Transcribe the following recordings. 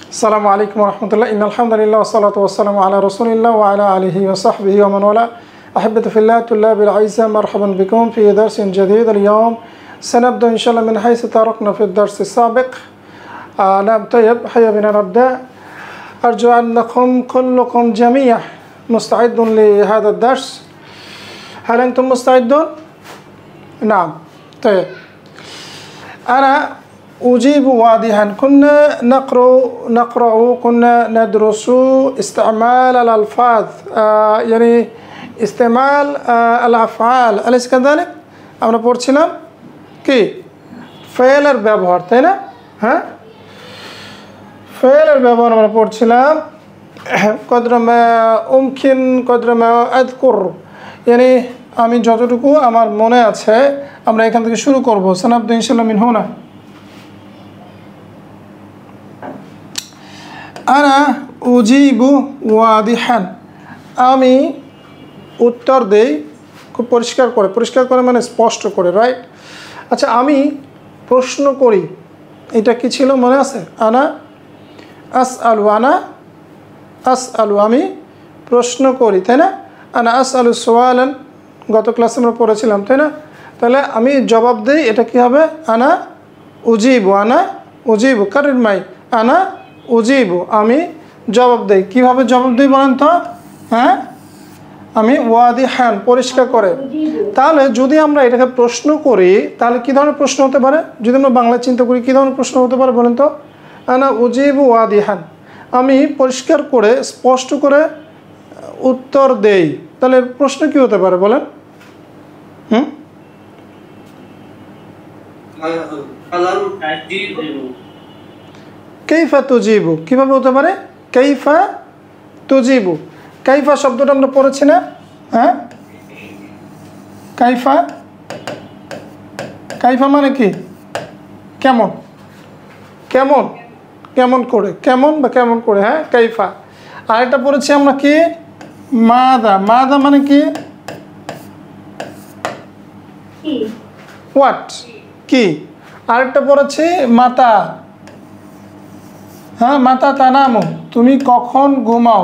السلام عليكم ورحمة الله. إن الحمد لله والصلاة والسلام على رسول الله وعلى آله وصحبه ومن والاه. أحبتي في الله طلاب الأعزاء، مرحبا بكم في درس جديد. اليوم سنبدأ إن شاء الله من حيث تركنا في الدرس السابق. نعم طيب، حيا بنا نبدأ. أرجو أنكم كلكم جميعا مستعد لهذا الدرس. هل أنتم مستعدون؟ نعم طيب. أنا أجيب واضحا. كنا نقرأ كنا ندرس استعمال الألفاظ، يعني استعمال الأفعال، أليس كذلك؟ আমরা পড়ছিলাম কি ফেলের ব্যবহার, তাই না? হ্যাঁ, ফেলের ব্যবহার আমরা পড়ছিলাম। قدر ما أمكن قدر ما أذكر، يعني আমি যতটুকু আমার মনে আছে আমরা এখান থেকে শুরু করব। সানাবদু ইনশাআল্লাহ মিন হুনা। আনা উজিবু ওয়াদিহান, আমি উত্তর দেই খুব পরিষ্কার করে। পরিষ্কার করে মানে স্পষ্ট করে, রাইট? আচ্ছা, আমি প্রশ্ন করি, এটা কি ছিল মনে আছে? আনা আসআলু, আনা আসআলু, আমি প্রশ্ন করি, তাই না? আনা আসআলু সুআলান, গত ক্লাসে আমরা পড়েছিলাম, তাই না? তাহলে আমি জবাব দিই, এটা কি হবে? আনা উজিবু, আনা উজিবু, কারির মাই, আনা উজিবু, আমি জবাব দেই। কীভাবে জবাব দিই বলেন তো? হ্যাঁ, আমি ওয়াদিহান, পরিষ্কার করে। তাহলে যদি আমরা এটাকে প্রশ্ন করি তাহলে কী ধরনের প্রশ্ন হতে পারে? যদি আমরা বাংলায় চিন্তা করি কী ধরনের প্রশ্ন হতে পারে বলেন তো? আনা উজিবু ওয়াদিহান, আমি পরিষ্কার করে স্পষ্ট করে উত্তর দেই। তাহলে প্রশ্ন কী হতে পারে বলেন? কাইফা তুজিবু, কীভাবে হতে পারে? কাইফা তুজিবু, কাইফা শব্দটা আমরা পড়েছি না? হ্যাঁ, কাইফা, কাইফা মানে কি? কেমন, কেমন, কেমন করে, কেমন বা কেমন করে, হ্যাঁ কাইফা। আরেকটা পড়েছি আমরা কি? মাদা, মাদা মানে কি? হোয়াট, কি। আরেকটা পড়েছি মাতা, হ্যাঁ মাতা তানামু, তুমি কখন ঘুমাও।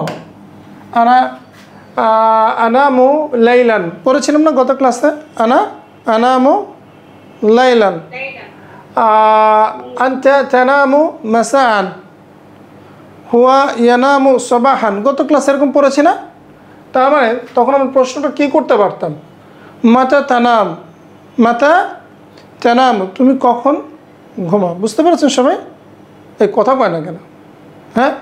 আনা আনামু লাইলান, পড়েছিলাম না গত ক্লাসে? আনামু লাইলান। আনতা তানামু মাসাআন, হুয়া ইয়ানামু সাবাহান, গত ক্লাসে এরকম পড়েছি না? তার মানে তখন আমি প্রশ্নটা কী করতে পারতাম? মাতা তানাম, মাতা তানাম, তুমি কখন ঘুমাও। বুঝতে পেরেছেন সবাই? এই কথা কয় না কেন? হ্যাঁ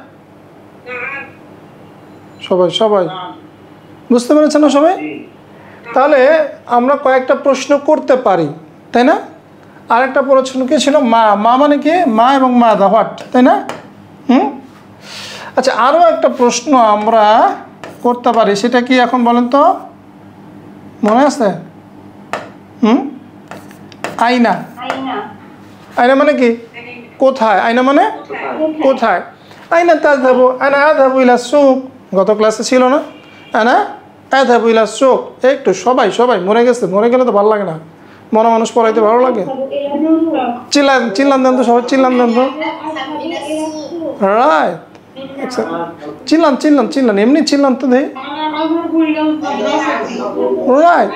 সবাই সবাই বুঝতে পেরেছেন না সবাই? তাহলে আমরা কয়েকটা প্রশ্ন করতে পারি, তাই না? আরেকটা প্রশ্ন কি ছিল? মা, মা মানে কি? মা এবং মা দা, হোয়াট, তাই না? আচ্ছা, আরও একটা প্রশ্ন আমরা করতে পারি, সেটা কি এখন বলেন তো? মনে আছে? আয়না, আয়না মানে কি? কোথায়? আয়না মানে কোথায়? আয়না তাযহাবু, আনা আযহাবু ইলা সুক, গত ক্লাসে ছিল না? আনা আযহাবু ইলা সুক। একটু সবাই সবাই মরে গেছে, মরে গেলে তো ভালো লাগে না, মরা মানুষ পড়াইতে ভালো লাগে। চিল্লান চিল্লান দেন তো সবাই, চিল্লান দেন তো, রাইট। চিল্লান চিল্লান চিল্লান, এমনি চিল্লান তো দেই, রাইট,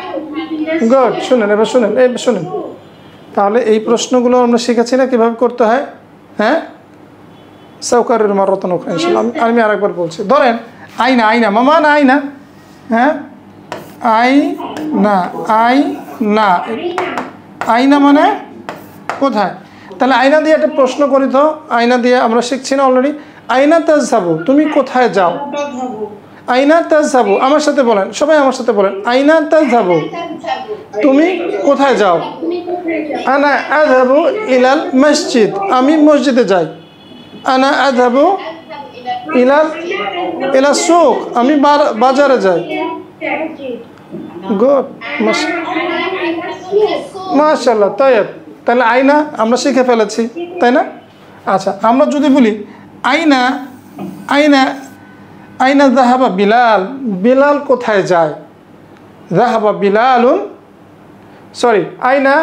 গুড। শুনেন এবার, শুনেন এই শুনেন। তাহলে এই প্রশ্নগুলো আমরা শিখেছি না কীভাবে করতে হয়? হ্যাঁ, সৌকারের মারতন ওখানে আমি আরেকবার বলছি। ধরেন আয়না, আয়না মামা না আয়না, হ্যাঁ আয়না, আয়না, আয়না মানে কোথায়? তাহলে আয়না দিয়ে একটা প্রশ্ন করি তো, আয়না দিয়ে আমরা শিখছি না অলরেডি? আয়না তাযহাবু, তুমি কোথায় যাও। আয়না তাযহাবু, আমার সাথে বলেন, সবাই আমার সাথে বলেন, আয়না তাযহাবু, তুমি কোথায় যাও। আনা আযহাবু ইলাল মসজিদ, আমি মসজিদে যাই। আনা আযহাবু ইলা সুক, আমি বাজারে যাই। গুড, মাশাআল্লাহ, তাইব। তাহলে আয়না আমরা শিখে ফেলেছি, তাই না? আচ্ছা, আমরা যদি বলি আয়না, আয়না আয়না যাহাবা বিলাল, বিলাল কোথায় যায়। যাহাবা বিলালুন, সরি আয়না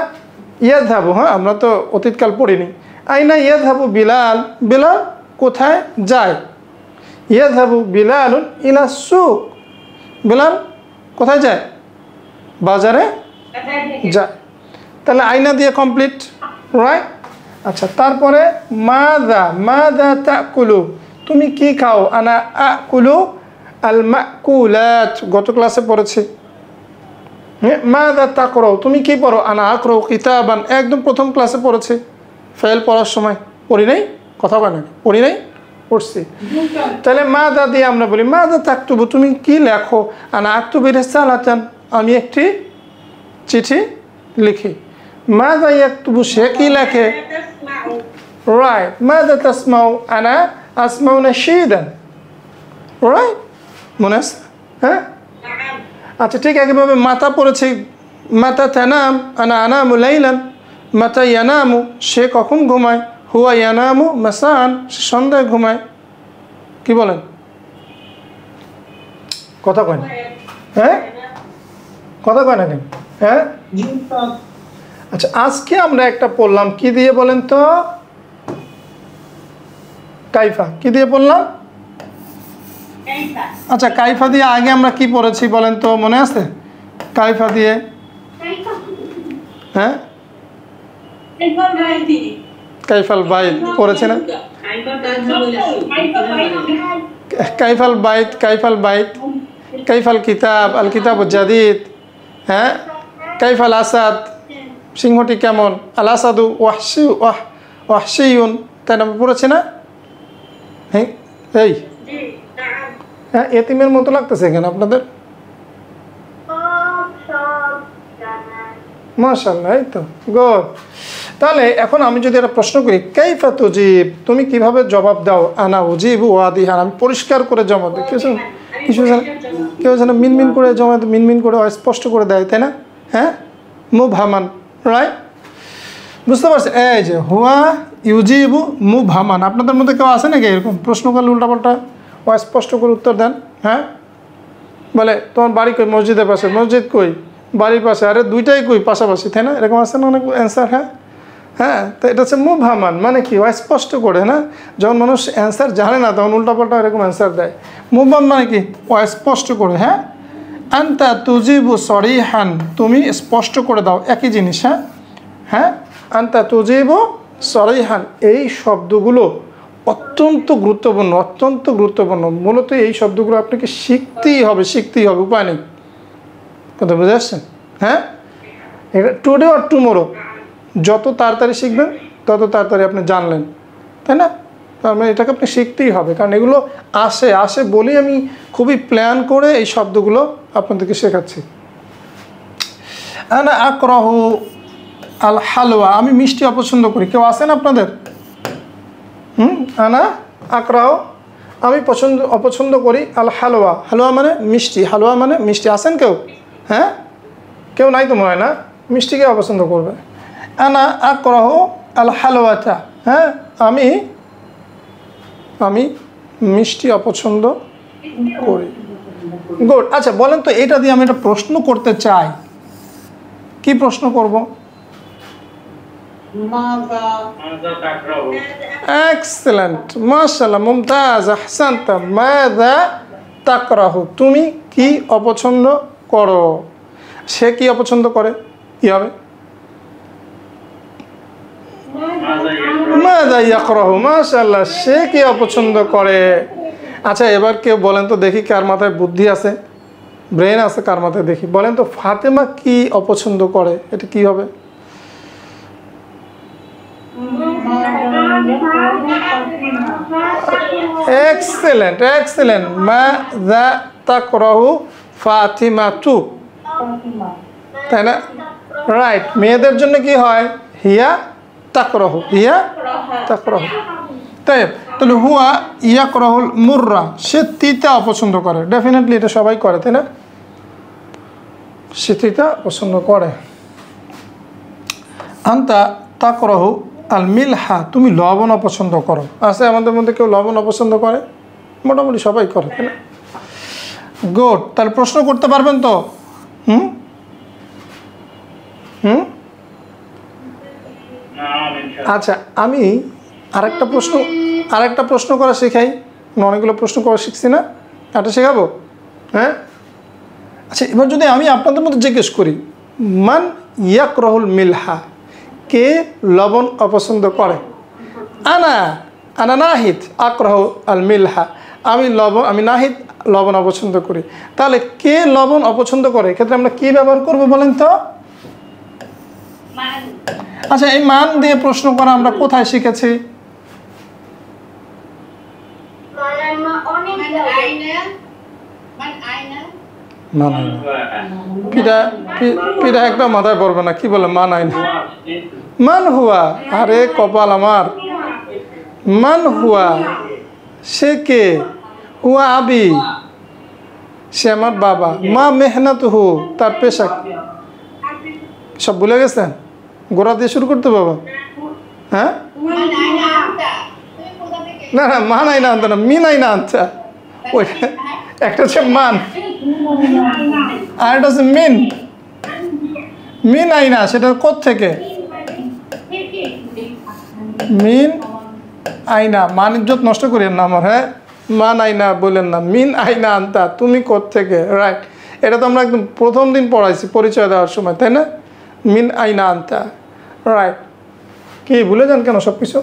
ইয়াযহাবু, হ্যাঁ আমরা তো অতীতকাল পড়িনি। আইনা ইয়াযহাবু বিলাল, বিলাল কোথায় যায়? ইয়াযহাবু বিলালুন ইলা সুক, বিলাল কোথায় যায়? বাজারে যায়। তাহলে আইনা দিয়ে কমপ্লিট, রাইট? আচ্ছা, তারপরে মাযা, মাযা তাকুলু, তুমি কি খাও? আনা আকুলু আল মাকুলাত, গত ক্লাসে পড়েছি। মাযা তাকরাউ, তুমি কি পড়ো? আনা আকরাউ কিতাবান, একদম প্রথম ক্লাসে পড়েছি, ফেল পড়ার সময়। পড়ি নাই? কথা বলে না, পড়ি নাই? পড়ছি। তাহলে মাযা দিয়ে আমরা বলি মাযা তাকতুবু, তুমি কি লেখো? আনা আকতুবু রিসালাতান, আমি একটি চিঠি লিখি। মাযা ইয়াকতুবু, সে কি লেখে? রাইট। মাযা তাসমাউ? আনা আসমাউ নাশীদান, রাইট? মনে আছে? হ্যাঁ, আচ্ছা ঠিক একইভাবে মাতা পড়েছি, মাতা তানাম, আনা আনামু লাইলান, মাতা ইয়ানামু, সে কখন ঘুমায়? হুয়া ইয়ানামু মাসান, সে সন্ধ্যায় ঘুমায়। কি বলেন? কথা কয় না? হ্যাঁ, কথা কয় না কেন? হ্যাঁ, আচ্ছা আজকে আমরা একটা পড়লাম কি দিয়ে বলেন তো? কাইফা। কি দিয়ে পড়লাম? আচ্ছা, কাইফা দিয়ে আগে আমরা কি পড়েছি বলেন তো, মনে আছে? কাইফা দিয়ে, হ্যাঁ, কাইফাল বাইত পড়েছে না? কাইফাল বাইত, কাইফাল বাইত, কাইফাল কিতাব, আল কিতাব জাদিদ, হ্যাঁ, কাইফাল আসাদ, সিংহটি কেমন? আল আসাদু ওয়াহশিয়ুন, তাই না? পড়েছে না? হ্যাঁ, এই হ্যাঁ, এতিমের মতো লাগতেছে কেন আপনাদের? মাশাআল্লাহ, এই তো গুড। তাহলে এখন আমি যদি একটা প্রশ্ন করি, কাইফা তুজিব, তুমি কিভাবে জবাব দাও? আনা উজিবু ওয়াদিহান, আমি পরিষ্কার করে জবাব দিই। কিছু কেউ যেন মিনমিন করে জবাব, মিনমিন করে স্পষ্ট করে দেয়, তাই না? হ্যাঁ, মুবহামান, রাইট? বুঝতে পারছি? এই যে হুয়া ইউজিবু মুবহামান, আপনাদের মধ্যে কেউ আছে নাকি এরকম প্রশ্ন করলে উল্টাপাল্টা স্পষ্ট করে উত্তর দেন? হ্যাঁ, বলে তোমার বাড়ি কই? মসজিদের পাশে। মসজিদ কই? বাড়ির পাশে। আরে দুইটাই কই? পাশাপাশি, তাই না? এরকম আছে না অনেক অ্যান্সার? হ্যাঁ হ্যাঁ, তো এটা হচ্ছে মুবহামান, মানে কি? স্পষ্ট করে না, যখন মানুষ অ্যান্সার জানে না তখন উল্টাপাল্টা এরকম অ্যান্সার দেয়। মুবহাম মানে কি? স্পষ্ট করে। হ্যাঁ, আনতা তুজিবু সরিহান, তুমি স্পষ্ট করে দাও, একই জিনিস। হ্যাঁ হ্যাঁ, আনতা তুজিবু সরিহান, এই শব্দগুলো অত্যন্ত গুরুত্বপূর্ণ, অত্যন্ত গুরুত্বপূর্ণ। মূলত এই শব্দগুলো আপনাকে শিখতেই হবে, শিখতেই হবে, উপায় নেই। কথা বুঝে আসছেন? হ্যাঁ, এটা টুডে অর টুমোরো, যত তাড়াতাড়ি শিখবেন তত তাড়াতাড়ি আপনি জানলেন, তাই না? তার মানে এটাকে আপনি শিখতেই হবে, কারণ এগুলো আসে আসে বলেই আমি খুবই প্ল্যান করে এই শব্দগুলো আপনাদেরকে শেখাচ্ছি। আনা আকরাহু আল হালুয়া, আমি মিষ্টি অপছন্দ করি। কেউ আছেন আপনাদের? আনা আকরাহু, আমি অপছন্দ করি আল হালুয়া, হালুয়া মানে মিষ্টি, হালুয়া মানে মিষ্টি। আছেন কেউ? হ্যাঁ, কেউ নাই তো মনে হয় না। মিষ্টিকে অপছন্দ করবে। আনা আকরাহু আল হালুয়াতা, হ্যাঁ, আমি মিষ্টি অপছন্দ করি। গুড। আচ্ছা বলেন তো, এটা দিয়ে আমি একটা প্রশ্ন করতে চাই, কি প্রশ্ন করব? এক্সেলেন্ট, মাশাআল্লাহ, মুমতাজ, আহসানতা। মাযা তাকরাহু, তুমি কি অপছন্দ করো? সে কি অপছন্দ করে? কি হবে? মাযা ইয়াকরাহু, মাশাআল্লাহ, সে কি অপছন্দ করে? আচ্ছা এবার কেউ বলেন তো দেখি, কার মাথায় বুদ্ধি আছে, ব্রেন আছে, কার মাথায় দেখি? বলেন তো, ফাতেমা কি অপছন্দ করে? এটা কি হবে? Excellent, excellent. মাযা তাকরাহু ফাতিমাতু, তাই না? রাইট। মেয়েদের জন্য কি হয়? হিয়া তাকরাহু, হিয়া তাকরাহু। তাই তাহলে হুয়া ইয়াকরাহুল মুররা, সে তিতা অপছন্দ করে। ডেফিনেটলি এটা সবাই করে, তাই না? সে তিতা পছন্দ করে। আনতা তাকরাহু আল মিলহা, তুমি লবণ অপছন্দ করো। আছে আমাদের মধ্যে কেউ লবণ অপছন্দ করে? মোটামুটি সবাই করে, তাই না? গুড। তাহলে প্রশ্ন করতে পারবেন তো? হুম হুম আচ্ছা, আরেকটা প্রশ্ন করা শেখাই। অনেকগুলো প্রশ্ন করা শিখছি না, এটা শেখাবো। হ্যাঁ, আচ্ছা এবার যদি আমি আপনাদের মধ্যে জিজ্ঞেস করি, মান ইয়াকরাহুল মিলহা, কে লবণ অপছন্দ করে? আনা নাহিদ আক্রাহু আল মিলহা, আমি নাহিদ লবণ অপছন্দ করি। তাহলে কে লবণ অপছন্দ করে, এক্ষেত্রে আমরা কি ব্যবহার করব বলেন তো? আচ্ছা, এই মান দিয়ে প্রশ্ন করা আমরা কোথায় শিখেছি? পিঠা একটা মাথায় পড়বে না, কি বলে মান আইনা? মান হুয়া, আরে কপাল আমার। মান হুয়া, সে কে? হুয়া আবি, সে আমার বাবা। মা মেহনাতুহু, তার পেশা। সব ভুলে গেছেন? গোড়া দিয়ে শুরু করতে বাবা। হ্যাঁ, না না, মান আইনা আনতে না, মিন আইনা আনতে। ওই একটা হচ্ছে মান আর একটা হচ্ছে মিন আইনা, সেটা কোত্থেকে? মিন আইনা, মান ইজ্জত নষ্ট করিয়েন না আমার। হ্যাঁ, মান আইনা বললেন না, মিন আইনা আনতা, তুমি কোত্থেকে? রাইট, এটা তো আমরা একদম প্রথম দিন পড়াইছি পরিচয় দেওয়ার সময়, তাই না? মিন আইনা আনতা, রাইট। কি ভুলে যান কেন সব কিছু?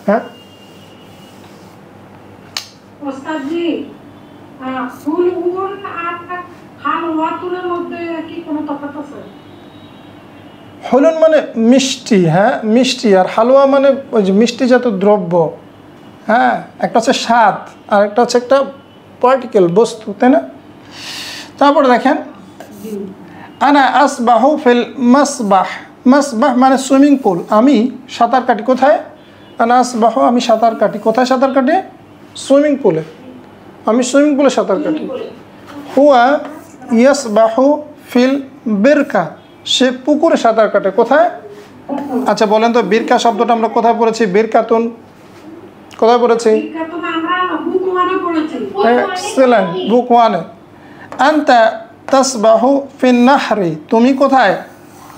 হ্যাঁ, হলুন মানে মিষ্টি। হ্যাঁ, মিষ্টি। আর হালুয়া মানে ওই যে মিষ্টিজাত দ্রব্য। হ্যাঁ, একটা হচ্ছে স্বাদ আর একটা হচ্ছে একটা পার্টিকেল, বস্তু, তাই না? তারপরে দেখেন, আনা আসবাহু ফিল মাসবাহ। মাসবাহ মানে সুইমিং পুল। আমি সাঁতার কাটি কোথায়? আনা আসবাহু, আমি সাঁতার কাটি কোথায়? সাঁতার কাটি সুইমিং পুলে। আমি সুইমিং পুলে সাঁতার কাটি। হুয়া ইয়াসবাহু ফিল বিরকা, সে পুকুরে সাঁতার কাটে কোথায়? আচ্ছা বলেন তো, বিরকা শব্দটা আমরা কোথায় পড়েছি? বিরকাতুন কোথায় পড়েছি? এক্সেলেন্ট, বুক ওয়ানে। আনতা তাসবাহু ফিন নাহরি, তুমি কোথায়?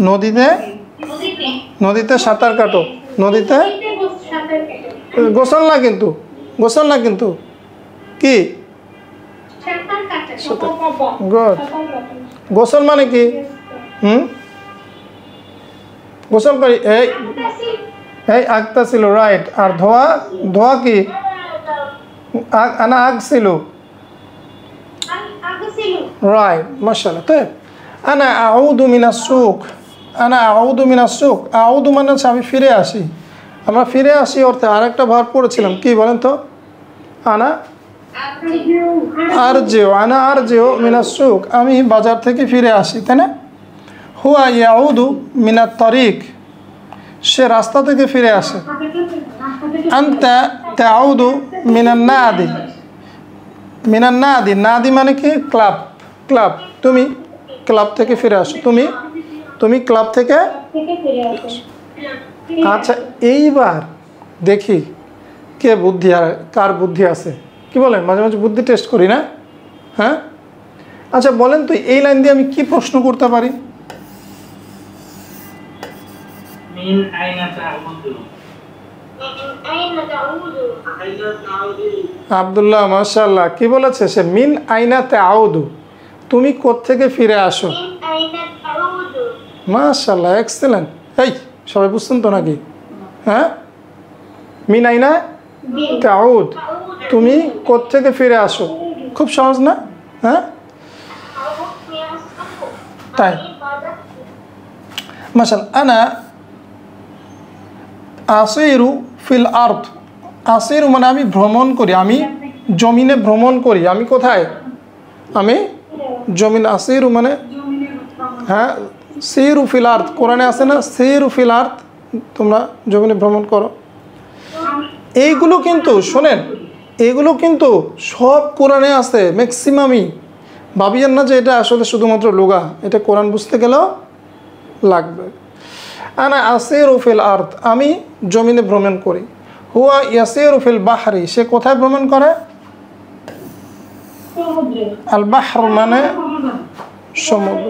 নদীতে। নদীতে সাঁতার কাটো। নদীতে গোসল না কিন্তু, গোসল না কিন্তু, কি? গুড। গোসল মানে কি? গোসল করি, এই আগতা ছিল, রাইট। আর ধোয়া, ধোয়া কি? আনা আগ ছিল, রাইট, মাশাআল্লাহ। তো আনা আউদু মিনাস সুক, আনা আউদু মিনাস সুক, আউদু মানে হচ্ছে আমি ফিরে আসি। আমরা ফিরে আসি অর্থে আরেকটা ভার্ব পড়েছিলাম, কি বলেন তো? আনা আরজিউ, আনা আরজিউ মিনাস সুক, আমি বাজার থেকে ফিরে আসি, তাই না? হুয়া ইয়াউদু মিনাত তারিক, সে রাস্তা থেকে ফিরে আসে। আনতা তাউদু মিনান নাদি, মিনান নাদি, নাদি মানে কি? ক্লাব। ক্লাব, তুমি ক্লাব থেকে ফিরে আসো, তুমি ক্লাব থেকে। আচ্ছা এইবার দেখি কে বুদ্ধি আর কার বুদ্ধি আছে, কি বলেন? মাঝে মাঝে বুদ্ধি টেস্ট করি না? হ্যাঁ, আচ্ছা বলেন তো, এই লাইন দিয়ে আমি কি প্রশ্ন করতে পারি? আব্দুল্লাহ, মাশাআল্লাহ, কি বলেছে সে? মিন আইনা তাউদু, তুমি কোত্থেকে ফিরে আসো। মাশাআল্লাহ, এক্সেলেন্ট। এই সবাই বুঝছেন তো নাকি? হ্যাঁ, মিন আইনা তাউদ, তুমি কোত্থেকে ফিরে আসো। খুব সহজ না? হ্যাঁ, তাই। মাশাআল্লাহ। আনা আসিরু ফিল আরদ, আসিরু মানে আমি ভ্রমণ করি, আমি জমিনে ভ্রমণ করি। আমি কোথায়? আমি জমিন। আসিরু মানে, হ্যাঁ, সিরু ফিল আরদ, কোরআনে আছে না সিরু ফিল আরদ, তোমরা জমিনে ভ্রমণ করো। এইগুলো কিন্তু শোনেন, এগুলো কিন্তু সব কোরআনে আছে, ম্যাক্সিমামই। ভাবিয়েন না যে এটা আসলে শুধুমাত্র লুগা, এটা কোরআন বুঝতে গেলেও লাগবে। আনা আসিরু ফিল আরদ, আমি জমিনে ভ্রমণ করি। হুয়া ইয়াসিরু ফিল বাহরি, সে কোথায় ভ্রমণ করে? আল বাহর মানে সমুদ্র।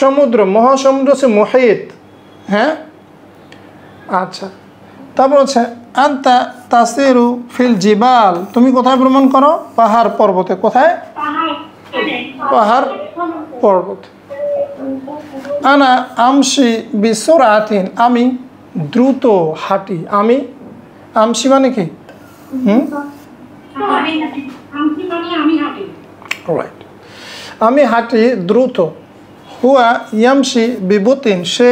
সমুদ্র, মহাসমুদ্র হচ্ছে মুহিত। হ্যাঁ, আচ্ছা তারপর হচ্ছে আনতা তাসিরু ফিল জিবাল, তুমি কোথায় ভ্রমণ করো? পাহাড় পর্বতে। কোথায়? পাহাড় পর্বত। আনা আমশি বিসুরাতিন, আমি দ্রুত হাঁটি। আমি আমশি মানে কি? রাইট, আমি হাঁটি দ্রুত। হুয়া ইয়ামশি বিবতিন, সে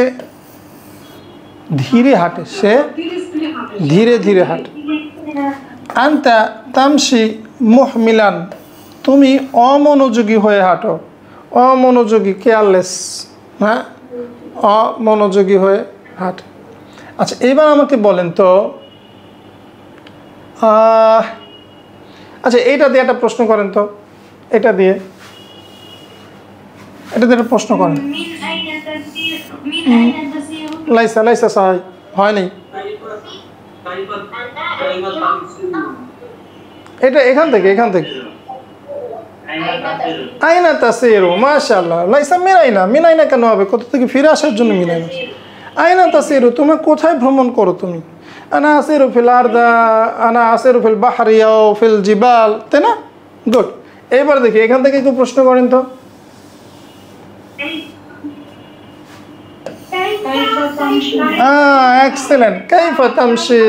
ধীরে হাঁটে, সে ধীরে ধীরে হাঁটে। আনতা তামশি মুহমিলান, তুমি অমনোযোগী হয়ে হাঁটো। অমনোযোগী, কেয়ারলেস, হ্যাঁ, অমনোযোগী হয়ে হাঁটে। আচ্ছা, এবার আমাকে বলেন তো, আচ্ছা এইটা দিয়ে একটা প্রশ্ন করেন তো, এটা দিয়ে একটা প্রশ্ন করেন। লাইসা লাইসা সাহাই হয়নি, এটা এখান থেকে আইনা তাসিরু, মাশাআল্লাহ। লাইসা মিনাইনা, মিনাইনা কেন হবে? কোথা থেকে ফিরে আসার জন্য মিনাইনা। আইনা তাসিরু, তুমি কোথায় ভ্রমণ করো? তুমি আনা আসিরু ফিল আরদা, আনা আসিরু ফিল বাহরি আও ফিল জিবাল, তাই না? গুড। এবার দেখি এখান থেকে একটু প্রশ্ন করেন তো। এক্সেলেন্ট। কাইফা তামশি,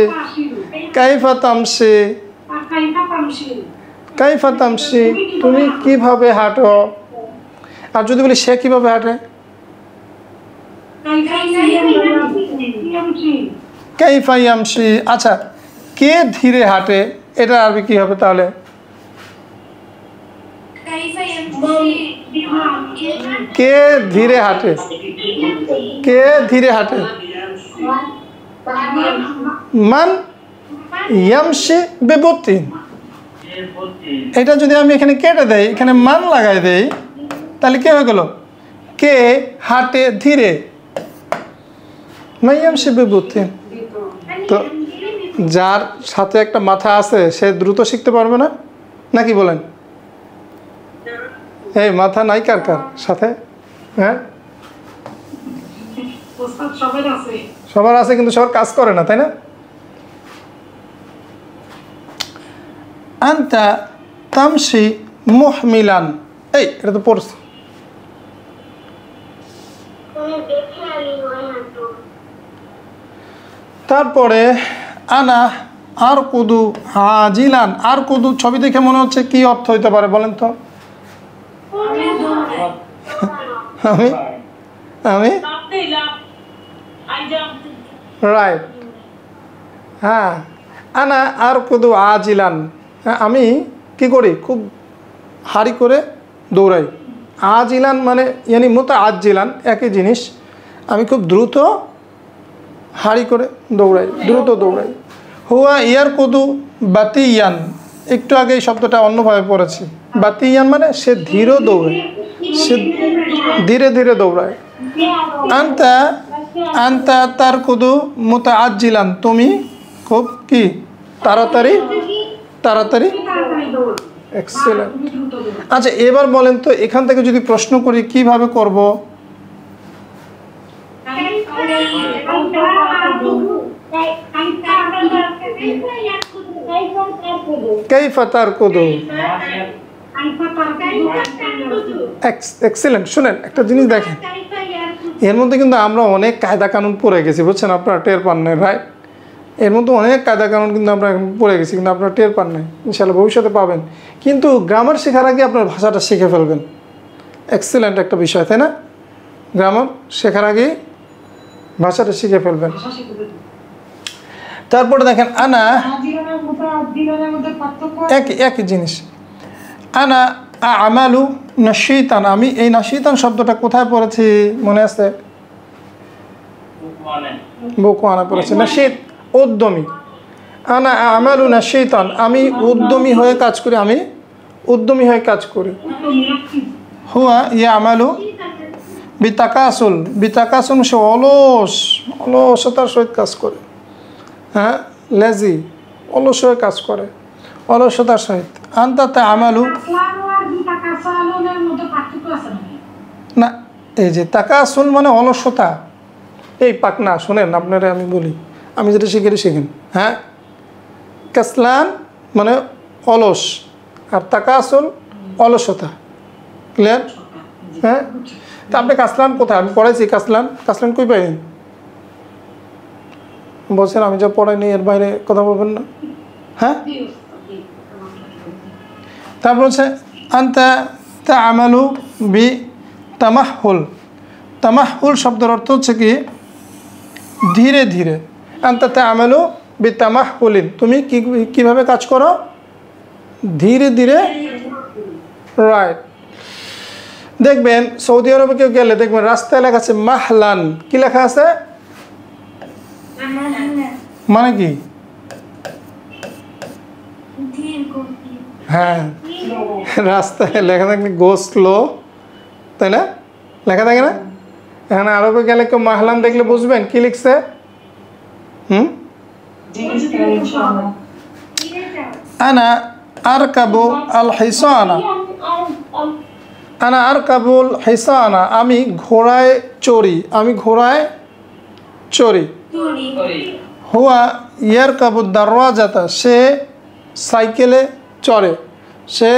কাইফা তামশি, কাইফা তামশি, তুমি কিভাবে হাঁটো? আর যদি বলি সে কিভাবে হাঁটে? কাইফা ইয়ামশি। আচ্ছা, কে ধীরে হাঁটে, এটা আরবি কি হবে তাহলে? কে ধীরে হাঁটে? কে ধীরে হাঁটে? মান ইয়ামশি বিবতিন। এটা যদি আমি এখানে কেটে দেই, এখানে মান লাগাই দেই, তাহলে কি হয়ে গেল? কে হাঁটে ধীরে, ইয়ামশি বিবতিন। তো যার সাথে একটা মাথা আছে সে দ্রুত শিখতে পারবে না, নাকি বলেন? এই মাথা নাই কার কার সাথে? হ্যাঁ, সবার আছে, কিন্তু সবার কাজ করে না, তাই না? আনতা তামশি মুহমিলান, এই এটা তো পড়ছে। তারপরে আনা আর কুদু আজিলান, আর কুদু ছবি দেখে মনে হচ্ছে কি অর্থ হইতে পারে বলেন তো? আমি আমি রাইট, হ্যাঁ। আনা আর কুদু আজিলান, আমি কি করি? খুব হাড়ি করে দৌড়াই। আজিলান মানে ইয়ানি মুতা আজিলান, একই জিনিস। আমি খুব দ্রুত হাড়ি করে দৌড়াই, দ্রুত দৌড়াই। হুয়া ইয়ার কুদু বাতিয়ান, একটু আগে এই শব্দটা অন্যভাবে পড়েছি। বাতিয়ান মানে সে ধীরে দৌড়ায়, সে ধীরে ধীরে দৌড়ায়। আনতা আনতা তার কুদু মুতা আজিলান, তুমি খুব কি তাড়াতাড়ি তাড়াতাড়ি। এক্সেলেন্ট। আচ্ছা, এবার বলেন তো এখান থেকে যদি প্রশ্ন করি কিভাবে করব? কাইফা তারকুদু। এক্সেলেন্ট। শুনেন একটা জিনিস দেখেন, এর মধ্যে কিন্তু আমরা অনেক কায়দা কানুন পড়ে গেছি, বুঝছেন? আপনারা টের পান নাই, রাইট? এর মধ্যে অনেক কায়দা কানুন কিন্তু আমরা পড়ে গেছি, কিন্তু আপনারা টের পান নাই। ইনশাআল্লাহ ভবিষ্যতে পাবেন। কিন্তু গ্রামার শেখার আগে আপনার ভাষাটা শিখে ফেলবেন। এক্সেলেন্ট একটা বিষয়, তাই না? গ্রামার শেখার আগে ভাষাটা শিখে ফেলবেন। তারপরে দেখেন আনা, একই জিনিস। আনা আমালু নাশিতান, আমি এই নাশিতান শব্দটা কোথায় পড়েছি মনে আছে? বুকওয়ানা পড়েছি। নাশিত উদ্যমী। আনা আমালু নাশিতান, আমি উদ্যমী হয়ে কাজ করি, আমি উদ্যমী হয়ে কাজ করি। হুয়া ইয়া আমালু বিতাকাসুল, বিতাকাসুল সে অলস, অলসতার সহিত কাজ করে। হ্যাঁ, লেজি, অলস হয়ে কাজ করে, অলসতার সহিত। আনতা আমালু না, এই যে তাকাসুল মানে অলসতা, এই পাক না। শোনেন আপনারা আমি বলি, আমি যেটা শিখে শিখেন। হ্যাঁ, কাসলান মানে অলস, আর তাকাসুল অলসতা। ক্লিয়ার? হ্যাঁ, তা আপনি কাসলান কোথায়? আমি পড়াইছি কাসলান। কাসলান কই পাইলেন? বলছেন আমি যা পড়াইনি এর বাইরে কথা বলবেন না। হ্যাঁ, তারপর হচ্ছে আনতা তা'মালু বি তামাহুল। তামাহুল শব্দের অর্থ হচ্ছে কি ধীরে ধীরে। আনতা তা'মালু বি তামাহুলিন, তুমি কিভাবে কাজ করো? ধীরে ধীরে। রাইট। দেখবেন সৌদি আরবে কেউ গেলে দেখবেন রাস্তায় লেখা আছে মাহলান। কি লেখা আছে? মানে কি? হ্যাঁ, রাস্তায় লেখা থাকলে গো স্লো, তাই না? লেখা থাকে না? এখানে আরবে গেলে কেউ মাহলান দেখলে বুঝবেন কি লিখছে? আনা আরকাবু আল হিসানা। আনা আরকাবুল হিসানা, আমি ঘোড়ায় চড়ি। আমি ঘোড়ায় চড়ি। হুয়া ইয়ারকাবু দারওয়াজাতা, সে সাইকেলে চড়ে, সে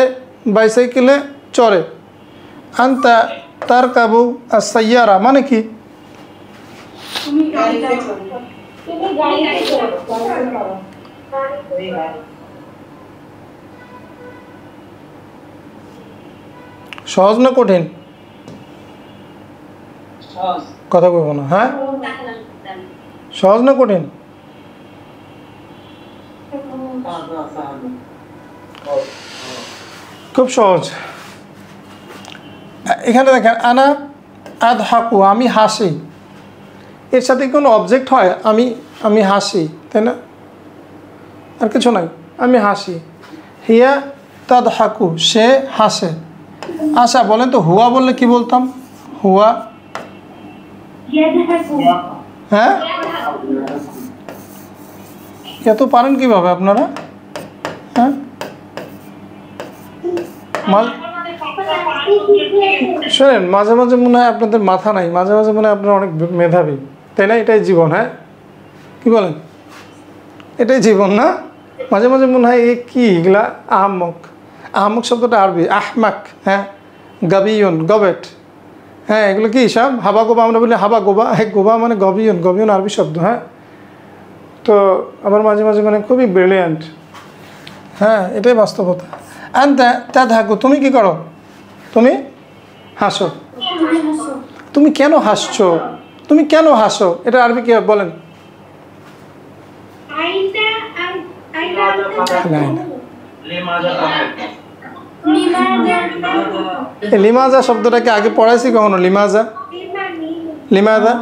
বাইসাইকেলে চড়ে। আনতা তারকাবু আস-সাইয়ারা, মানে কি? সহজ না কঠিন? কথা কইব না। হ্যাঁ, সহজ না কঠিন? খুব সহজ। এখানে দেখেন আনা আদহাকু, আমি হাসি। এর সাথে কোনো অবজেক্ট হয়? আমি হাসি, তাই না? আর কিছু নাই, আমি হাসি। হিয়া তাদহাকু, সে হাসে। আচ্ছা বলেন তো হুয়া বললে কি বলতাম? হুয়া, হ্যাঁ, এত পারেন কিভাবে আপনারা? হ্যাঁ, শোনেন, মাঝে মাঝে মনে হয় আপনাদের মাথা নাই, মাঝে মাঝে মনে হয় আপনারা অনেক মেধাবী, তাই না? এটাই জীবন। হ্যাঁ, কি বলেন? এটাই জীবন না? মাঝে মাঝে মনে হয় এ কি এগুলা আহমক। আহমক শব্দটা আরবি, আহমাক। হ্যাঁ, গাবিয়ন, গবেট। হ্যাঁ, এগুলো কি সব হাবা গোবা, আমরা বলি হাবা গোবা। হ্যাঁ, গোবা মানে গবিয়ন, গবিয়ন আরবি শব্দ। হ্যাঁ, তো আবার মাঝে মাঝে মানে খুবই ব্রিলিয়ান্ট। হ্যাঁ, এটাই বাস্তবতা। আনতা তাদহাকু, তুমি কি করো? তুমি হাসো। তুমি কেন হাসছো? তুমি কেন হাসো? এটা আরবি কি বলেন? লিমাজা শব্দটাকে আগে পড়াইছি কখনো? লিমাজা, লিমাজা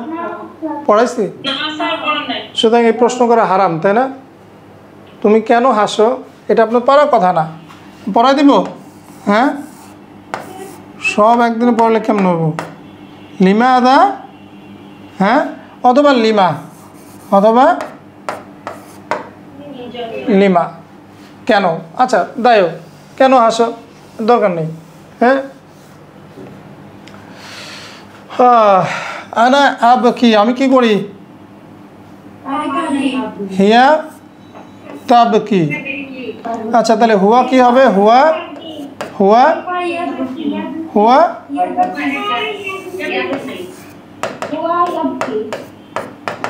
পড়াইছি? সুতরাং এই প্রশ্ন করা হারাম, তাই না? তুমি কেন হাসো এটা আপনার পড়ার কথা না। পড়াই দিব? হ্যাঁ, সব একদিনে পড়লে কেমন হবো? লিমাজা, হ্যাঁ, অথবা লিমা, অথবা লিমা। কেন? আচ্ছা দায়ও, কেন হাসো? দরকার নেই। হ্যাঁ, আনা আবকি, আমি কি করি? হিয়া তাবকি। আচ্ছা তাহলে হুয়া কি হবে? হুয়া, হুয়া, হুয়া,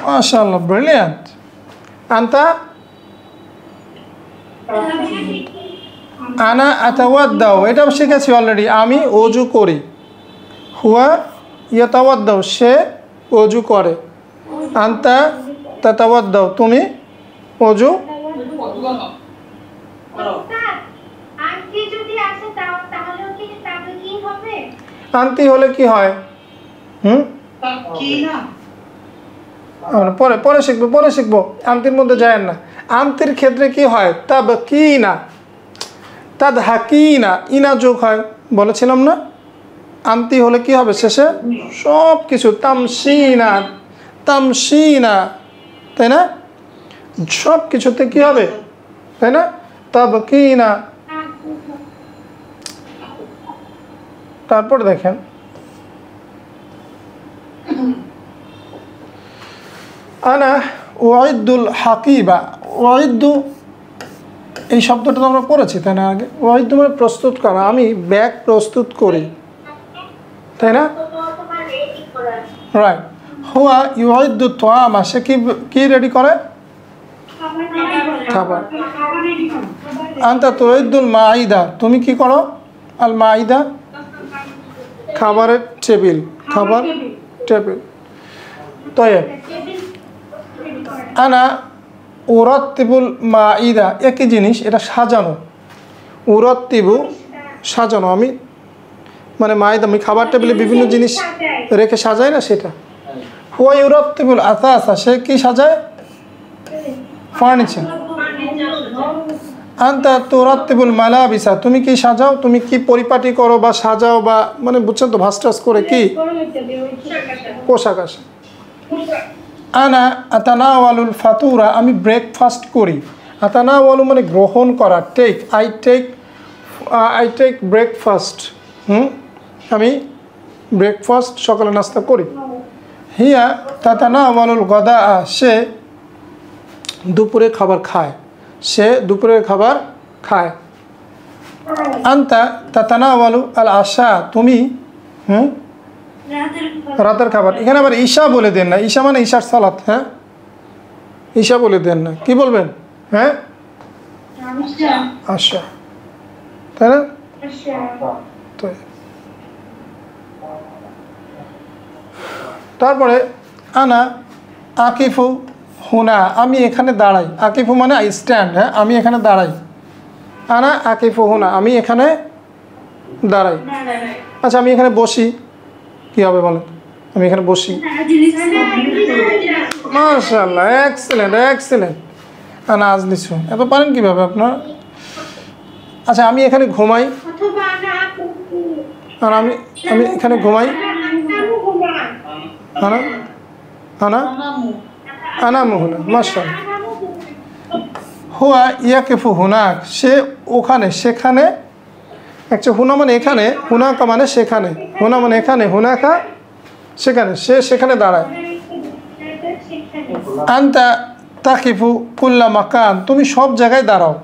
মাশাআল্লাহ, ব্রিলিয়ান্ট। আনতা, আনা আতাওয়াদ্দাউ, এটা শিখেছি অলরেডি, আমি ওযু করি। হুয়া ইয়াতাওয়াদ্দাউ, সে ওযু করে। আনতা তাতাওয়াদ্দাউ, তুমি ওযু। আনতি হলে কি হয়? পরে পরে শিখবো, পরে শিখবো। আনতির মধ্যে যায় না। আনতির ক্ষেত্রে কি হয়? তাবকিনা, তাদহাকিনা, ইনা যোগ হয়, বলেছিলাম না? আনতি হলে কি হবে? শেষে সব কিছু তামসিনা, তামসিনা, তাই না? সব কিছুতে কি হবে? তাই না? তাবকিনা। তারপর দেখেন আনা ওয়াইদুল হাকিবা, ওয়াইদু এই শব্দটা তো আমরা পড়েছি তাই না আগে? ওয়াইদু মানে প্রস্তুত করা, আমি ব্যাগ প্রস্তুত করি, তাই না? রাইট। হুয়া ইউইদু তোয়ামা, সে কি রেডি করে? খাবার। আনতা তুইদুল মাইদা, তুমি কি করো? আল মাইদা, খাবারের টেবিল, খাবার টেবিল। তয়েব আনা উরাত্তিবুল মাইদা, একই জিনিস, এটা সাজানো। উরাত্তিবু সাজানো, আমি মানে মাইদা, আমি খাবার টেবিলে বিভিন্ন জিনিস রেখে সাজাই না, সেটা। হুয়া ইউরাত্তিবুল আসাসা, সে কি সাজায়? ফার্নিচার। আনতা তুরাত্তিবুল মালাবিসা, তুমি কি সাজাও? তুমি কি পরিপাটি করো বা সাজাও, বা মানে বুঝছেন তো, ভাসটাস করে কি পোশাক আসে। আনা আতানাওয়ালুল ফাতুরা, আমি ব্রেকফাস্ট করি। আতানাওয়ালু মানে গ্রহণ করা, টেক, আই টেক ব্রেকফাস্ট। আমি ব্রেকফাস্ট, সকালে নাস্তা করি। হিয়া তাতানাওয়ালুল গদা, সে দুপুরে খাবার খায়, সে দুপুরের খাবার খায়। আনতা তাতানাওয়ালু আল আশা, তুমি রাতের খাবার। এখানে আবার ঈশা বলে দেন না, ঈশা মানে ঈশার সালাত, হ্যাঁ ঈশা বলে দেন না, কি বলবেন? হ্যাঁ আশা, তাই না? তারপরে আনা আকিফু হুনা, আমি এখানে দাঁড়াই। আকিফু মানে আই স্ট্যান্ড, হ্যাঁ আমি এখানে দাঁড়াই। আনা আকিফু হুনা, আমি এখানে দাঁড়াই। আচ্ছা আমি এখানে বসি, কি হবে বলেন? আমি এখানে বসি। মাশাআল্লাহ, এক্সেলেন্ট এক্সেলেন্ট। আনা আজলিসু, এত পারেন কীভাবে আপনার? আচ্ছা আমি এখানে ঘুমাই, আর আমি এখানে ঘুমাই। আনা আনা আনা মুহুনা, মাশাআল্লাহ। হুয়া ইয়াকিফু হুনাক, সে ওখানে, সেখানে। আচ্ছা হুনা মানে এখানে, হুনাকা মানে সেখানে, হুনা মানে এখানে, হুনাকা সেখানে, সে সেখানে দাঁড়ায়। আনতা তাকিফু কুল্লা মাকান, তুমি সব জায়গায় দাঁড়াও,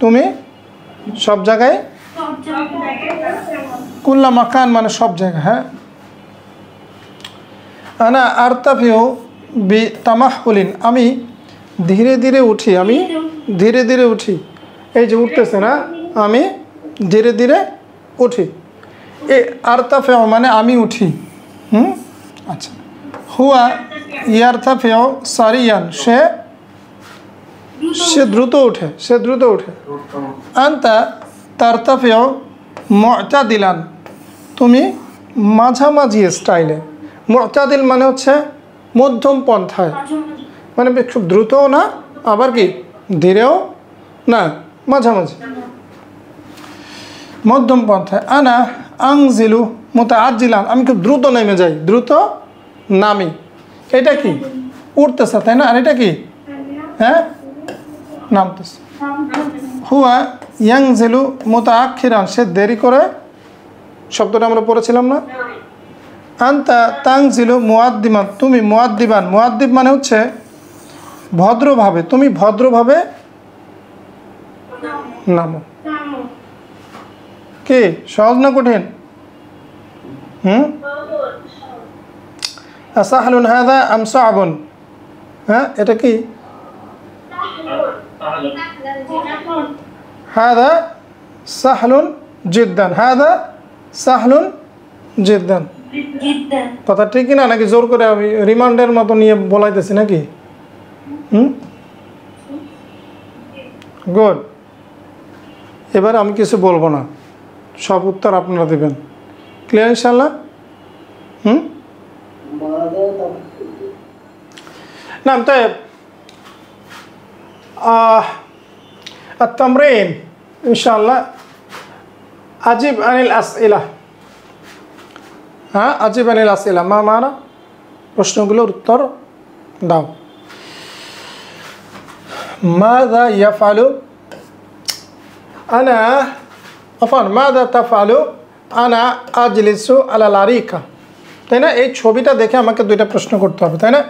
তুমি সব জায়গায়। কুল্লা মাকান মানে সব জায়গায়, হ্যাঁ। আনা আরতাফিউ বি তামাহুলিন, আমি ধীরে ধীরে উঠি, আমি ধীরে ধীরে উঠি। এই যে উঠতেছে না, আমি ধীরে ধীরে উঠি। এ আরতাফিউ মানে আমি উঠি। আচ্ছা। হুয়া ইয়ারতাফিউ সারিয়ান, সে দ্রুত ওঠে, সে দ্রুত ওঠে। আনতা তারতাফিউ মুতাদিলান, তুমি মাঝামাঝি স্টাইলে। মুতাদিল মানে হচ্ছে মধ্যম পন্থায়, মানে খুব দ্রুতও না, আবার কি ধীরেও না, মাঝামাঝি, মধ্যম পন্থায়। আনা আংজিলু মুতাআজ্জিলান, আমি খুব দ্রুত নেমে যাই, দ্রুত নামি। এটা কি? উঠতেছে, তাই না? আর এটা কি? হ্যাঁ নামতেছে। হুয়া ইয়াংজিলু মুতাআখিরান, সে দেরি করে, শব্দটা আমরা পড়েছিলাম না? আনতা তাংজিলু মুআদ্দিমান, তুমি মুআদ্দিবান, মুআদ্দিব মানে হচ্ছে ভদ্রভাবে, তুমি ভদ্রভাবে নামো। কি সহজ না কঠিন? সাহলুন হাদা আম সাআবুন, হ্যাঁ এটা কি? হাদা সাহলুন জিদ্দান, হাদা সাহলুন জিদ্দান। কথা ঠিক না, নাকি জোর করে আমি রিমান্ডের মতো নিয়ে বলাইতেছি নাকি? গুড। এবার আমি কিছু বলবো না, সব উত্তর আপনারা দেবেন। ক্লিয়ার ইনশাআল্লাহ? নাম طيب التمرين إن شاء الله أجيب عن الأسئلة। হ্যাঁ أجيب عن الأسئلة মা মানা, প্রশ্নগুলোর উত্তর দাও। ماذا يفعل أنا عفوا ماذا تفعل أنا أجلس على الأريكة, তাই না? এই ছবিটা দেখে আমাকে দুইটা প্রশ্ন করতে হবে, তাই না?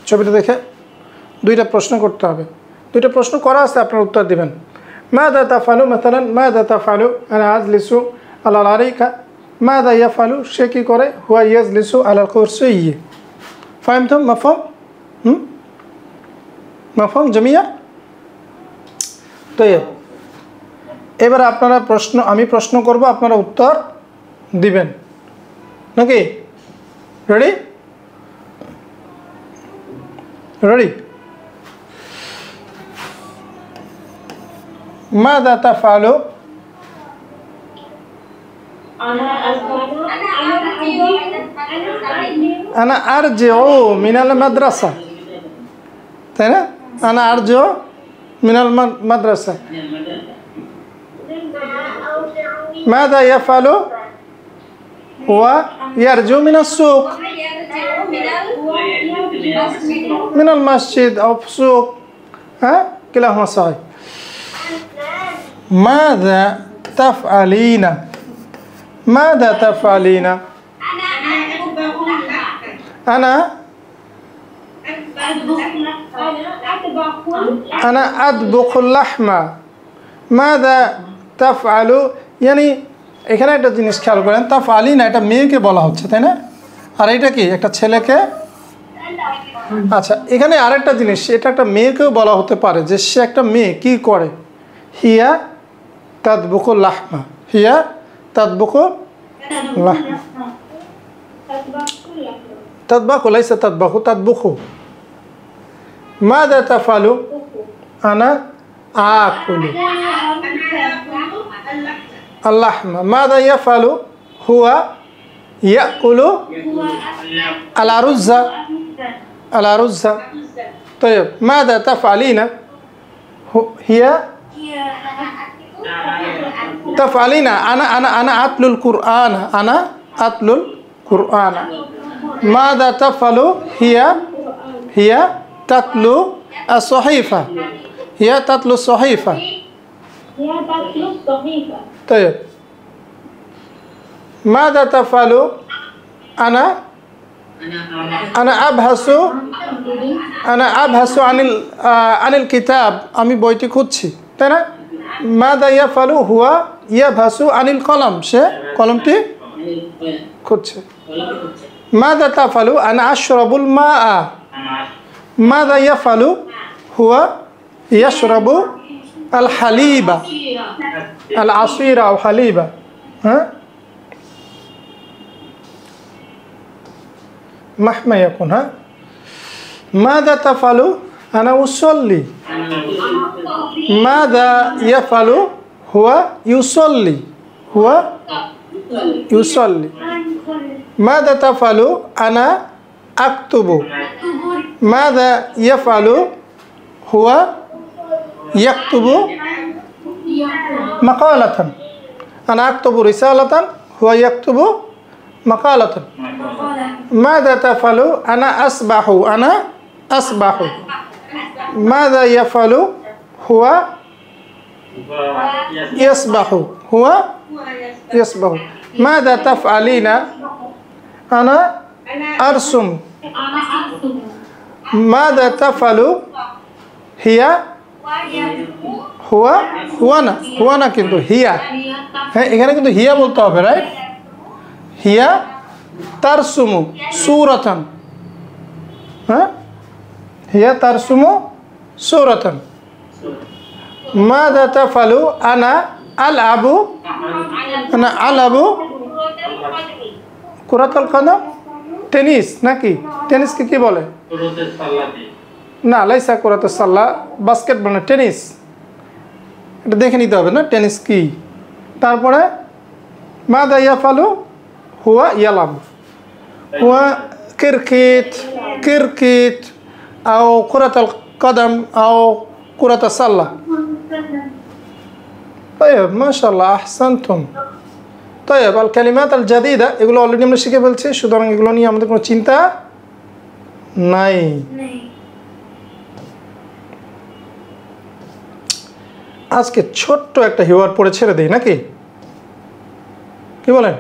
ছবিটা দেখে দুইটা প্রশ্ন করতে হবে, দুইটা প্রশ্ন করা আছে, আপনার উত্তর দিবেন। মাযা তাফআলু মাসালান মাযা তাফআলু আনা আজলিসু আলাল আরিকা, মাযা ইয়াফআলু সে কি করে, হুয়া ইয়াজলিসু আলাল কুরসিয়্যি। ফাহিমতুম? মাফহুম? মাফহুম জামিয়া? তাইব, এবার আপনারা প্রশ্ন, আমি প্রশ্ন করব, আপনারা উত্তর দিবেন নাকি? রেডি? রেডি? মাযা তাফআলু আনা আরজিউ মিনাল মাদ্রাসা, তাই না? আনা আরজিউ মিনাল মাদ্রাসা। মাযা ইয়াফআলু হুয়া ইয়ারজু মিনাস সুক, মিনাল মসজিদ আও সুক, হ্যাঁ কিলাহুমা সহিহ। মাযা তাফআলিনা, মাযা তাফআলিনা আনা আনা আদবুকুল লাহমা। মাযা তাফআলু ইয়ানি এখানে একটা জিনিস খেয়াল করেন, তাফআলিনা এটা মেয়েকে বলা হচ্ছে, তাই না? আর এটা কি একটা ছেলেকে? আচ্ছা, এখানে আরেকটা জিনিস, এটা একটা মেয়েকেও বলা হতে পারে যে সে একটা মেয়ে কি করে, হিয়া তাদবুকুল লাহমা, হিয়া তাদবুকুল লাহমা। তাদবাকু লাইসা তাদবাকু, তাদবুকু। মাযা তাফআলু আনা আকুলু আল্লাহমা। মাযা ইয়াফআলু হুয়া ইয়াকুলু আল আরুযা, আল আরুযা। طيب ماذا تفعلين هي تفعلين أنا أتلو القرآن، أنا أتلو القرآن. ماذا تفعل هي تتلو الصحيفة، هي تتلو الصحيفة. طيب ماذا تفعل أنا أبحث عن الكتاب، আমি বইটি খুঁজছি, তাই না? মাযা ইয়াফআলু হুয়া ইয়াবহাসু আনিল কলম, সে কলমটি খুঁজছে। মাযা তাফআলু আনা আশরাবুল মাআ। মাযা ইয়াফআলু হুয়া ইয়াশরাবু আল হালিবা, আল আসিরা আও হালিবা। হ্যাঁ, মাহমা ইয়াকুন। হ্যাঁ, মাযা তাফআলু আনা উসাল্লি। মাযা ইয়াফআলু হুয়া ইউসাল্লি, হুয়া ইউসাল্লি। মাযা তাফআলু আনা আকতুবু। মাযা ইয়াফআলু হুয়া ইয়াকতুবু মাকালাতান। আনা আকতুবু রিসালাতান হুয়া ইয়াকতুবু মাকালাতান। মাযা তাফআলু আনা আসবাহু, আনা আসবাহু। মাযা ইয়াফআলু হুয়া ইয়াসবাহু, হুয়া ইয়াসবাহু। মাযা তাফআলিনা আনা আরসুম। মাযা তাফআলু হিয়া হুয়া, হুয়া না, হুয়া না কিন্তু হিয়া। হ্যাঁ, এখানে কিন্তু হিয়া বলতে হবে, রাইট? হিয়া তারসুমু সূরাতান। হ্যাঁ, হিয়া তারসুমু সূরাতান। মাযা তাফআলু আনা আলআবু, আনা আলআবু কুরাতুল কদম, টেনিস নাকি? টেনিসকে কি বলে? না, লাইসা কুরাতুস সাল্লাহ, বাস্কেটবল না, টেনিস। এটা দেখে নিতে হবে না টেনিস কি। তারপরে মাযা ইয়াফআলু হুয়া ইয়ালাবু, হুয়া ক্রিকেট, ক্রিকেট আও কুরাতুল কদম আও কুরাতুস সাল্লাহ। طيب ما شاء الله احسنتم। طيب الكلمات الجديدة এগুলো অলরেডি আমরা শিখে ফেলছি, সুতরাং এগুলো নিয়ে আমাদের কোনো চিন্তা নাই। আজকে ছোট্ট একটা হিওয়ার পড়ে ছেড়ে দেই নাকি, কি বলেন?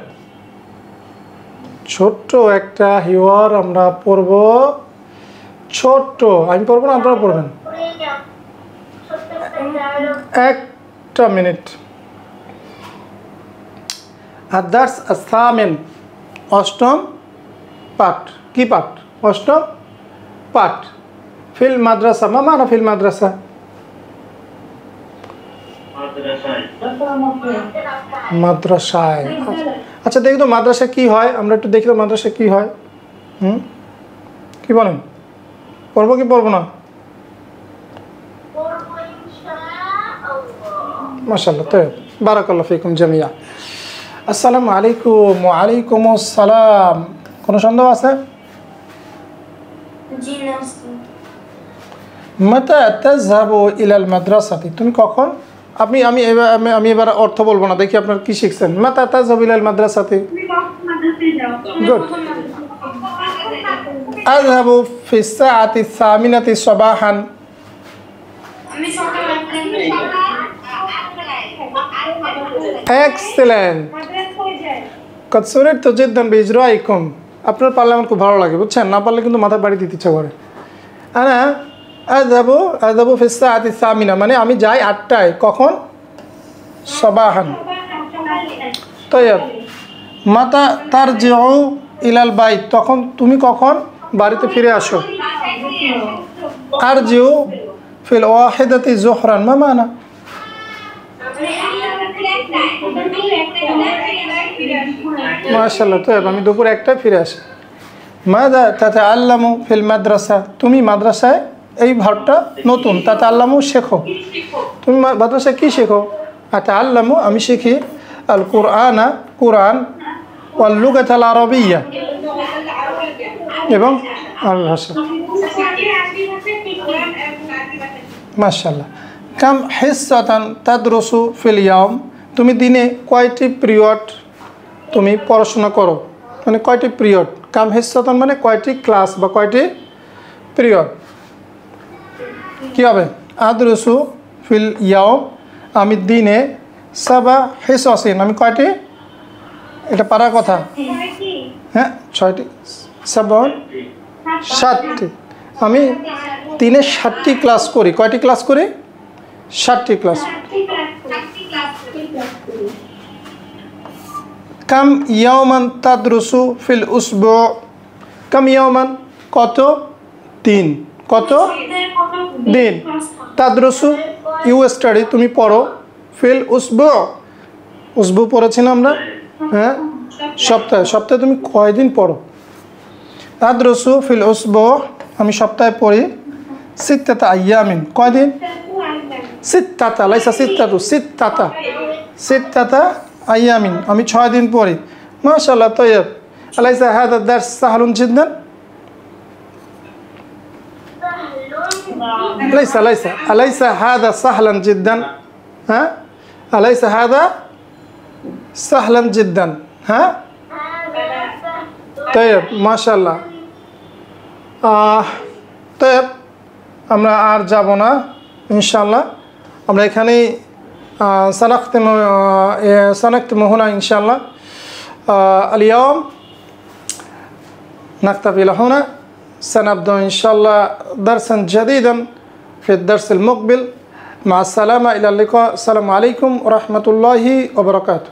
ছোট্ট একটা হিওয়ার আমরা পড়ব, ছোট্ট, আমি পড়বো না আপনারা পড়বেন। একটা মিনিট। আদার্স আসামেন, অষ্টম পাঠ। কি পাঠ? অষ্টম পাঠ। ফিল মাদ্রাসা, মা মানা ফিল মাদ্রাসা? মাদ্রাসায়। আচ্ছা দেখি তো মাদ্রাসা কি হয়, আমরা একটু দেখি তো মাদ্রাসা কি হয়। কি বলেন, পড়বো কি পড়বো না? মাশাআল্লাহ, তো বারাকাল্লাহু ফিকুম জামিয়া। আসসালামু আলাইকুম। ওয়া আলাইকুম আসসালাম। কোনো সন্দেহ আছে? জি না। মাতা তাযহাবু ইলাল মাদ্রাসাতি, তুমি কখন? আমি এবার অর্থ বলবো না, দেখি আপনার কি শিখছেন। মাতা তাযহাবু ইলাল মাদ্রাসাতি। গুড। আযহাবু ফিস সাআতি সামিনাতি সাবাহান। এক্সেলেন্ট। কদ সুরিরতু জিদ্দান বিইজরাইকুম। আপনার পারলে আমার খুব ভালো লাগে, বুঝছেন? না পারলে কিন্তু মাথা বাড়ি দিতে ইচ্ছা করে। আনা আযহাবু ফিস সাআতি সামিনা, মানে আমি যাই 8টায়। কখন? সাবাহান। তাইয়্যিব। মাতা তারজিউ ইলাল বাইত, তখন তুমি কখন বাড়িতে ফিরে আসো? আরজিউ ফিল ওয়াহিদাতি যুহরান, মা মানা? মাশাআল্লাহ, তাইয়্যিব, আমি দুপুর 1টায় ফিরে আসি। মাযা তাতাআল্লামু ফিল মাদ্রাসা, তুমি মাদ্রাসায়, এই ভার্বটা নতুন। তাতাআল্লামু শেখো, তুমি মাদ্রাসায় কি শেখো? আতাআল্লামু, আমি শিখি, আল কুরআনা, কুরআন, ওয়াল লুগাতাল আরাবিয়্যা, এবং আরবি ভাষা। মাশাআল্লাহ। কাম হিসসাতান তাদরুসু ফিল ইয়াওম, তুমি দিনে কয়টি পিরিয়ড তুমি পড়াশোনা করো? মানে কয়টি পিরিয়ড? কাম হিসসাতান মানে কয়টি ক্লাস বা কয়টি পিরিয়ড। কি হবে? আদরুসু ফিল ইয়াওম, আমি দিনে, সাবা হিসাসিন, আমি কয়টি? এটা পারার কথা। হ্যাঁ, 6টি। সাবান 7টি। আমি দিনে 7টি ক্লাস করি। কয়টি ক্লাস করি? 7টি ক্লাস। কাম ইয়াওমান তাদরুসু ফিল উসবু, কাম ইয়াওমান কত দিন, কত দিন। তাদরুসু ইউ স্টাডি, তুমি পড়ো। ফিল উসবু, উসবু পড়েছি না আমরা? হ্যাঁ, সপ্তাহে। সপ্তাহে তুমি কয়দিন পড়ো? আদরুসু ফিল উসবু, আমি সপ্তাহে পড়ি। সিত্তাতা আইয়ামিন, কয়দিন? সিত্তাতা, লাইসা সিত্তাতু, সিত্তাতা, সিত্তাতা আইয়ামিন, আমি 6 দিন পড়ি। মাশাআল্লাহ, তাইয়্যিব। আলাইসা হাযা দারস সাহলুন জিদ্দান? আলাইসা হাযা সাহলান জিদ্দান? হ্যাঁ, আলাইসা হাযা সাহলান জিদ্দান? হ্যাঁ, তাইয়্যিব, মাশাআল্লাহ। তাইয়্যিব, আমরা আর যাব না ইনশাআল্লাহ, আমরা এখানেই سنختم هنا إن شاء الله. اليوم نكتفي هنا، سنبدأ إن شاء الله درسا جديدا في الدرس المقبل. مع السلامة، إلى اللقاء. السلام عليكم ورحمة الله وبركاته.